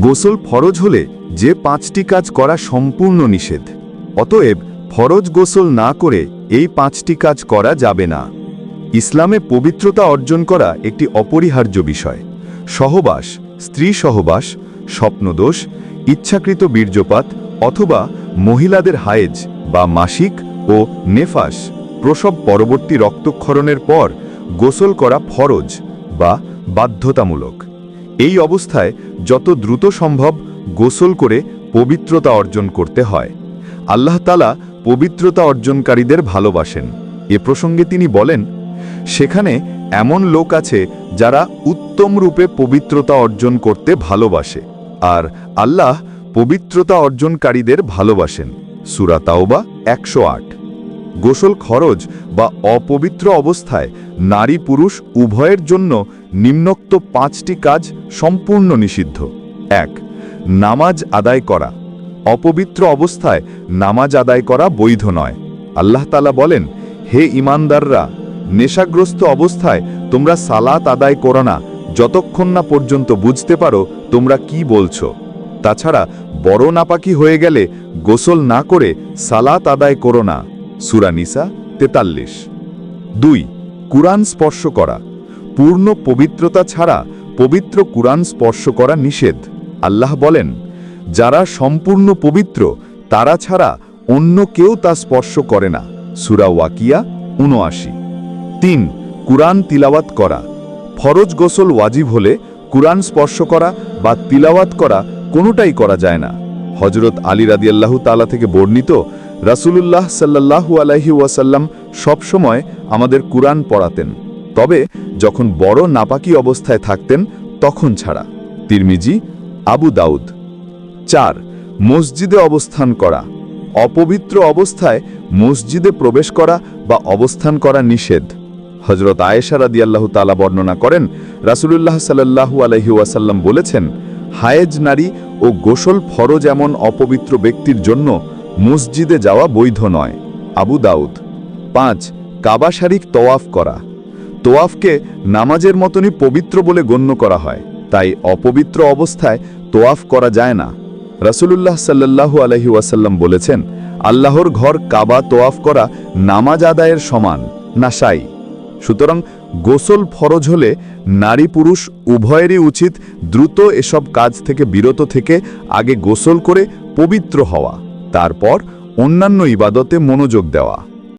গোসল ফরজ হলে যে 5টি কাজ করা সম্পূর্ণ নিষেধ। অতএব ফরজ গোসল না করে এই 5টি কাজ করা যাবে না। ইসলামে পবিত্রতা অর্জন করা একটি অপরিহার্য বিষয়। সহবাস, স্ত্রী সহবাস, স্বপ্নদোষ, ইচ্ছাকৃত বীর্যপাত অথবা মহিলাদের হায়েজ বা মাসিক ও নেফাস প্রসব পরবর্তী রক্তক্ষরণের পর গোসল করা ফরজ বা বাধ্যতামূলক। এই অবস্থায় যত দ্রুত সম্ভব গোসল করে পবিত্রতা অর্জন করতে হয়। আল্লাহ তাআলা পবিত্রতা অর্জনকারীদের ভালোবাসেন। এ প্রসঙ্গে তিনি বলেন, সেখানে এমন লোক আছে যারা উত্তম রূপে পবিত্রতা অর্জন করতে ভালোবাসে, আর আল্লাহ পবিত্রতা অর্জনকারীদের ভালোবাসেন। সূরা তাওবা 108। গোসল খরচ বা অপবিত্র অবস্থায় নারী পুরুষ উভয়ের জন্য নিম্নোক্ত 5টি কাজ সম্পূর্ণ নিষিদ্ধ। 1. নামাজ আদায় করা। অপবিত্র অবস্থায় নামাজ আদায় করা বৈধ নয়। আল্লাহ তাআলা বলেন, হে ঈমানদাররা, নেশাগ্রস্ত অবস্থায় তোমরা সালাত আদায় করো না যতক্ষণ না পর্যন্ত বুঝতে পারো তোমরা কি বলছো। তাছাড়া বড় নাপাকি হয়ে গেলে গোসল না করে সালাত আদায় করো না। সূরা নিসা 43। 2. কুরআন স্পর্শ করা। পূর্ণ পবিত্রতা ছাড়া পবিত্র কুরআন স্পর্শ করা নিষেধ। আল্লাহ বলেন, যারা সম্পূর্ণ পবিত্র তারা ছাড়া অন্য কেউ তা স্পর্শ করে না। সূরা ওয়াকিয়া 79। 3. কুরআন তিলাওয়াত করা। ফরজ গোসল ওয়াজিব হলে কুরআন স্পর্শ করা বা তিলাওয়াত করা কোনোটাই করা যায় না। হযরত আলী রাদিয়াল্লাহু তাআলা থেকে বর্ণিত, রাসূলুল্লাহ সাল্লাল্লাহু আলাইহি ওয়াসাল্লাম সবসময় আমাদের কুরআন পড়াতেন, তবে যখন বড় নাপাকি অবস্থায় থাকতেন তখন ছাড়া। তিরমিজি, আবু দাউদ। 4. মসজিদে অবস্থান করা। অপবিত্র অবস্থায় মসজিদে প্রবেশ করা বা অবস্থান করা নিষেধ। হযরত আয়েশা রাদিয়াল্লাহু তাআলা বর্ণনা করেন, রাসূলুল্লাহ সাল্লাল্লাহু আলাইহি ওয়াসাল্লাম বলেছেন, হায়েজ নারী ও গোসল ফরজ এমন অপবিত্র ব্যক্তির জন্য মসজিদে যাওয়া বৈধ নয়। আবু দাউদ। 5. কাবা শরীফ তওয়াফ করা। তোয়াফকে নামাজের মতনই পবিত্র বলে গণ্য করা হয়, তাই অপবিত্র অবস্থায় তোয়াফ করা যায় না। রাসূলুল্লাহ সাল্লাল্লাহু আলাইহি ওয়াসাল্লাম বলেছেন, আল্লাহর ঘর কাবা তোয়াফ করা নামাজ আদায়ের সমান। নাসাই। সুতরাং গোসল ফরজ হলে নারী পুরুষ উভয়েরই উচিত দ্রুত এসব কাজ থেকে বিরত থেকে আগে গোসল করে পবিত্র হওয়া, তারপর অন্যান্য ইবাদতে মনোযোগ দেওয়া।